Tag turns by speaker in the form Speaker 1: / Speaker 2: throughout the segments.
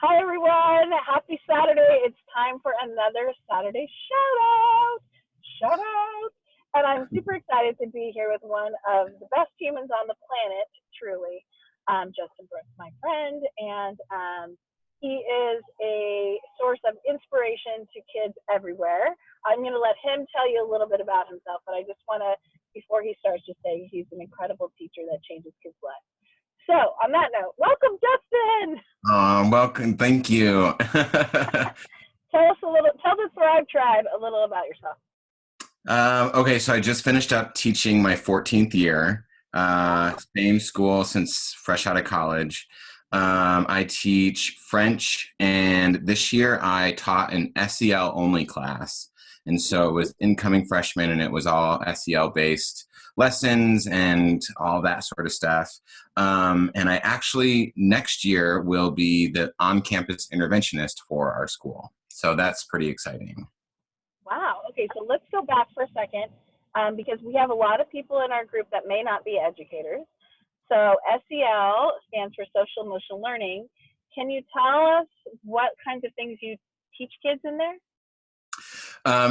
Speaker 1: Hi, everyone. Happy Saturday. It's time for another Saturday shout out. Shout out. And I'm super excited to be here with one of the best humans on the planet, truly, Justin Brooks, my friend. And he is a source of inspiration to kids everywhere. I'm going to let him tell you a little bit about himself, but I just want to, before he starts, just say he's an incredible teacher that changes kids' lives. So, on that note, welcome, Justin.
Speaker 2: Welcome. Thank you.
Speaker 1: Tell the Thrive Tribe a little about yourself.
Speaker 2: Okay, so I just finished up teaching my 14th year, same school since fresh out of college. I teach French, and this year I taught an SEL only class. And so it was incoming freshmen, and it was all SEL based lessons and all that sort of stuff. And I actually next year will be the on-campus interventionist for our school. So that's pretty exciting.
Speaker 1: Wow. Okay, so let's go back for a second because we have a lot of people in our group that may not be educators. So SEL stands for Social Emotional Learning. Can you tell us what kinds of things you teach kids in there?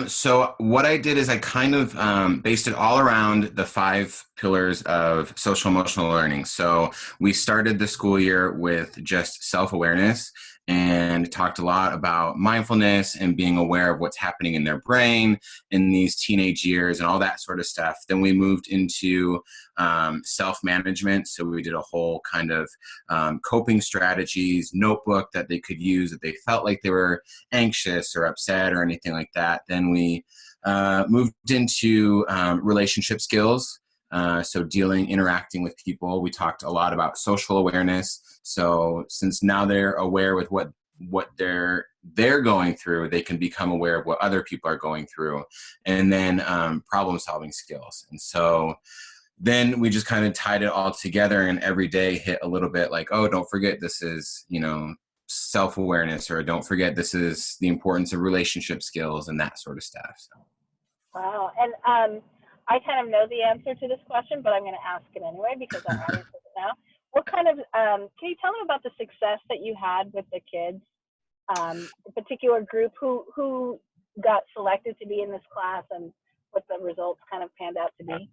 Speaker 2: So what I did is I kind of based it all around the 5 pillars of social emotional learning. So we started the school year with just self-awareness and talked a lot about mindfulness and being aware of what's happening in their brain in these teenage years and all that sort of stuff. Then we moved into self-management. So we did a whole kind of coping strategies notebook that they could use if they felt like they were anxious or upset or anything like that. Then we moved into relationship skills. So interacting with people. We talked a lot about social awareness. So since now they're aware with what they're going through, they can become aware of what other people are going through. And then problem solving skills. And so then we just kind of tied it all together, and every day hit a little bit like, oh, don't forget this is, self-awareness, or don't forget this is the importance of relationship skills and that sort of stuff. So.
Speaker 1: Wow. And I kind of know the answer to this question, but I'm going to ask it anyway because our audience doesn't know. What kind of, can you tell me about the success that you had with the kids, the particular group who got selected to be in this class and what the results kind of panned out to be?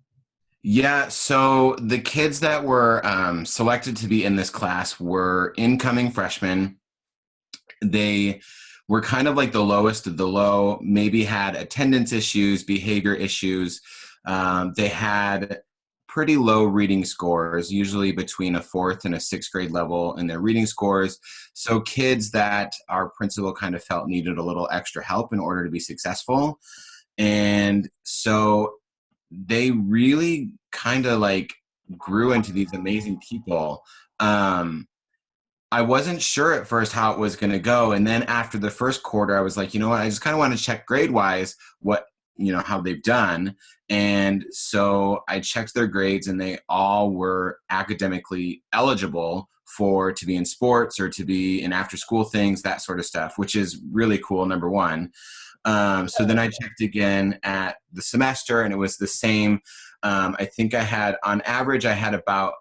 Speaker 2: Yeah, so the kids that were selected to be in this class were incoming freshmen. They were kind of like the lowest of the low, maybe had attendance issues, behavior issues. They had pretty low reading scores, usually between a 4th and a 6th grade level in their reading scores. So kids that our principal kind of felt needed a little extra help in order to be successful. And so they really kind of like grew into these amazing people. I wasn't sure at first how it was going to go. And then after the first quarter, I was like, you know what, I just kind of want to check grade wise how they've done. And so I checked their grades, and they all were academically eligible to be in sports or to be in after school things, that sort of stuff, which is really cool, number one. So then I checked again at the semester, and it was the same. I think on average, I had about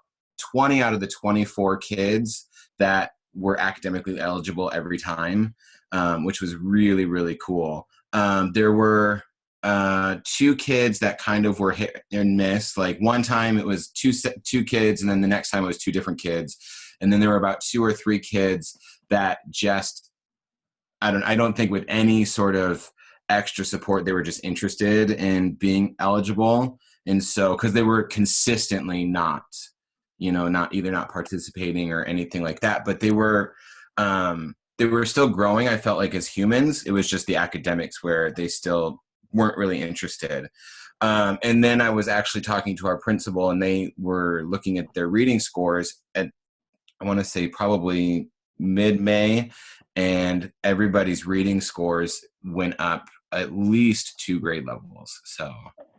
Speaker 2: 20 out of the 24 kids that were academically eligible every time, which was really, really cool. There were 2 kids that kind of were hit and miss. Like one time it was two kids, and then the next time it was 2 different kids. And then there were about 2 or 3 kids that just, I don't think with any sort of extra support, they were just interested in being eligible. And so, because they were consistently not participating or anything like that, but they were still growing. I felt like as humans, it was just the academics where they still weren't really interested. And then I was actually talking to our principal, and they were looking at their reading scores at, I want to say probably mid-May, and everybody's reading scores went up at least 2 grade levels. So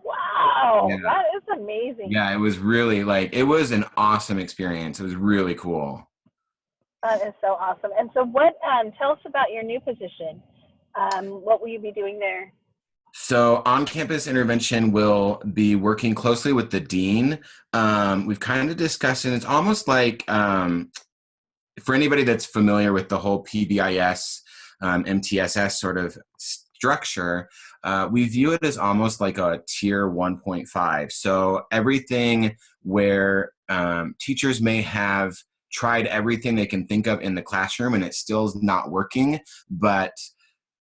Speaker 1: Wow,
Speaker 2: yeah.
Speaker 1: that is amazing.
Speaker 2: Yeah, it was really it was an awesome experience. It was really cool.
Speaker 1: That is so awesome. And so tell us about your new position. What will you be doing there?
Speaker 2: So on-campus intervention will be working closely with the dean. We've kind of discussed, and it's almost like for anybody that's familiar with the whole PBIS, MTSS sort of structure, we view it as almost like a tier 1.5. So everything where teachers may have tried everything they can think of in the classroom and it still is not working, but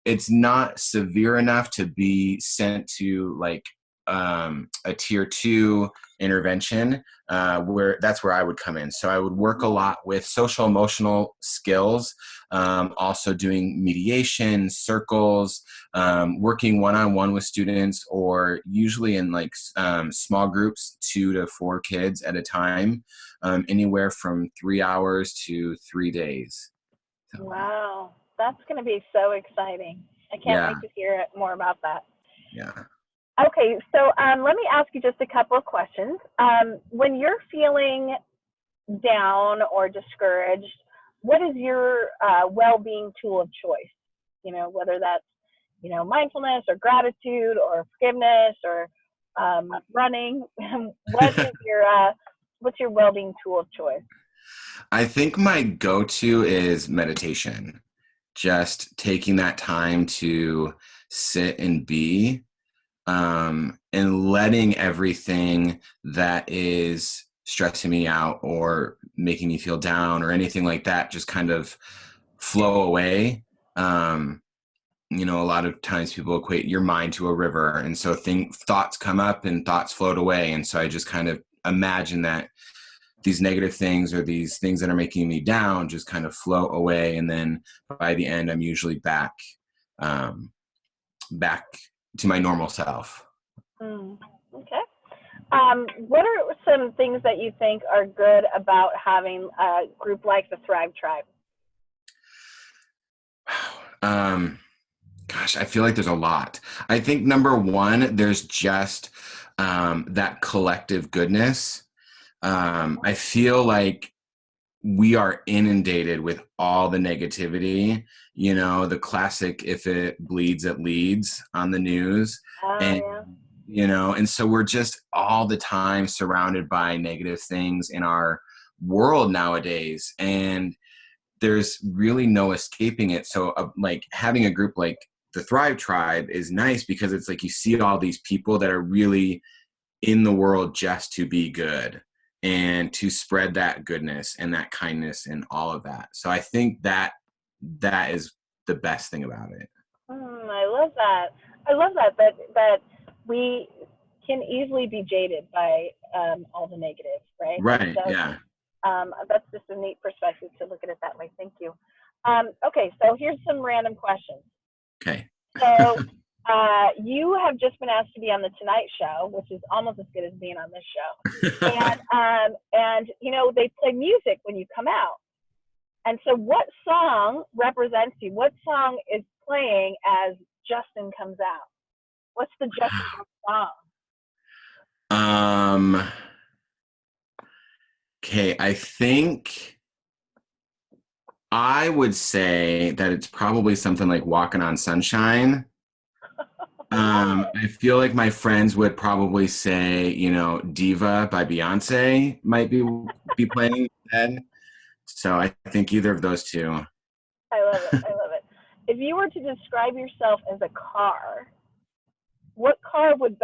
Speaker 2: it's not severe enough to be sent to like a tier 2 intervention, where that's where I would come in. So I would work a lot with social emotional skills, also doing mediation, circles, working one-on-one with students, or usually in like small groups, 2 to 4 kids at a time, anywhere from 3 hours to 3 days. So,
Speaker 1: Wow, that's going to be so exciting. I can't
Speaker 2: yeah,
Speaker 1: wait to hear more about that.
Speaker 2: yeah.
Speaker 1: Okay, so let me ask you just a couple of questions. When you're feeling down or discouraged, what is your well-being tool of choice? You know, whether that's, you know, mindfulness or gratitude or forgiveness or running. What is your what's your well-being tool of choice?
Speaker 2: I think my go-to is meditation. Just taking that time to sit and be, and letting everything that is stressing me out or making me feel down or anything like that just kind of flow away. Um, a lot of times people equate your mind to a river, and so thoughts come up and thoughts float away. And so I just kind of imagine that these negative things or these things that are making me down just kind of float away, and then by the end I'm usually um, back to my normal self.
Speaker 1: Mm, okay. What are some things that you think are good about having a group like the Thrive Tribe?
Speaker 2: um, Gosh, I feel like there's a lot. I think number one, there's just that collective goodness. I feel like we are inundated with all the negativity, the classic "if it bleeds it leads" on the news.
Speaker 1: Oh,
Speaker 2: And
Speaker 1: yeah.
Speaker 2: and so we're just all the time surrounded by negative things in our world nowadays, and there's really no escaping it. So like having a group like the Thrive Tribe is nice because it's like you see all these people that are really in the world just to be good and to spread that goodness and that kindness and all of that. So I think that is the best thing about it.
Speaker 1: I love that. I love that we can easily be jaded by all the negative, right? And
Speaker 2: Right.
Speaker 1: so
Speaker 2: Yeah.
Speaker 1: that's just a neat perspective to look at it that way. Thank you. Okay, so here's some random questions.
Speaker 2: Okay.
Speaker 1: So you have just been asked to be on the Tonight Show, which is almost as good as being on this show. And you know they play music when you come out. And so, what song represents you? What song is playing as Justin comes out? What's the Justin song?
Speaker 2: um okay, I think I would say that it's probably something like Walking on Sunshine.
Speaker 1: I love it.
Speaker 2: I feel like my friends would probably say, Diva by Beyonce might be playing then. So I think either of those two.
Speaker 1: I love it. I love it. If you were to describe yourself as a car, what car would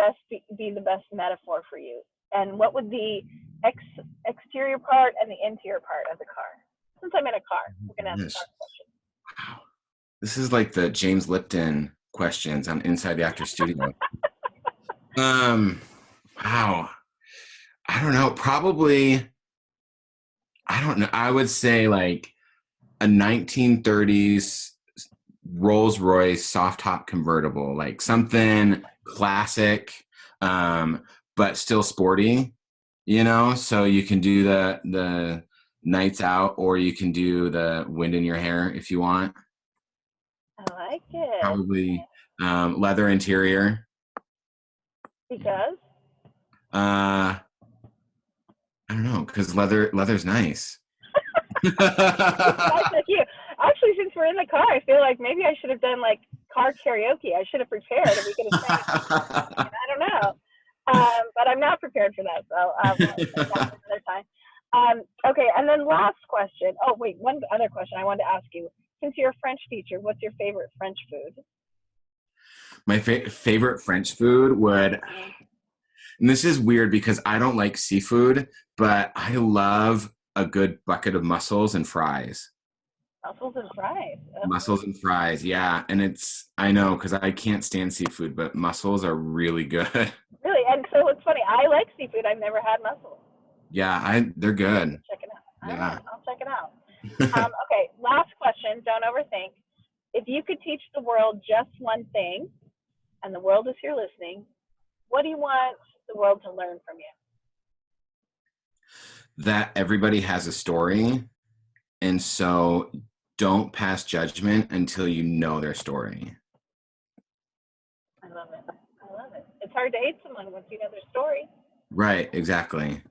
Speaker 1: be the best metaphor for you? And what would the exterior part and the interior part of the car? Since I'm in a car, we're gonna ask car
Speaker 2: Yes.
Speaker 1: questions.
Speaker 2: Wow. This is like the James Lipton questions on Inside the Actor Studio. Um, wow. I don't know. Probably, I don't know. I would say like a 1930s Rolls Royce soft top convertible, like something classic, um, but still sporty, so you can do the nights out, or you can do the wind in your hair if you want.
Speaker 1: I like it
Speaker 2: Probably leather interior.
Speaker 1: because
Speaker 2: Uh, I don't know, because leather's nice.
Speaker 1: it's nice like you. Actually, since we're in the car, I feel like maybe I should have done like car karaoke. I should have prepared, and we could have sang. I don't know, but I'm not prepared for that, so we'll save that for another time. Okay, and then last question. Oh, wait, one other question I wanted to ask you. Since you're a French teacher, what's your favorite French food?
Speaker 2: My favorite French food would, and this is weird because I don't like seafood, but I love a good bucket of mussels and fries.
Speaker 1: Mussels and fries.
Speaker 2: Mussels and fries, yeah. And I know because I can't stand seafood, but mussels are really good.
Speaker 1: Really? And so it's funny. I like seafood. I've never had mussels.
Speaker 2: Yeah, they're good.
Speaker 1: Check it out. All
Speaker 2: Yeah.
Speaker 1: right, I'll check it out. Okay, last question. Don't overthink. If you could teach the world just one thing, and the world is here listening, what do you want the world to learn from you?
Speaker 2: That everybody has a story, and so don't pass judgment until you know their story.
Speaker 1: I love it. I love it. It's hard to hate someone once you know their story.
Speaker 2: Right, exactly.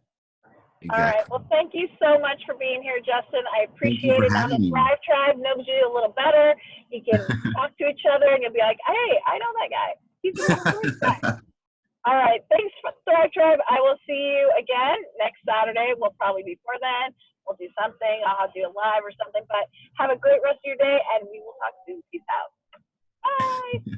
Speaker 1: All right.
Speaker 2: Exactly.
Speaker 1: Well, thank you so much for being here, Justin. I
Speaker 2: Thank you
Speaker 1: appreciate
Speaker 2: for
Speaker 1: it. Now the
Speaker 2: having me.
Speaker 1: Thrive Tribe knows you a little better. You can talk to each other and you'll be like, hey, I know that guy. He's the little voice guy. All right. Thanks, Thrive Tribe. I will see you again next Saturday. We'll probably before then. We'll do something. I'll do a live or something. But have a great rest of your day, and we will talk soon. Peace out. Bye.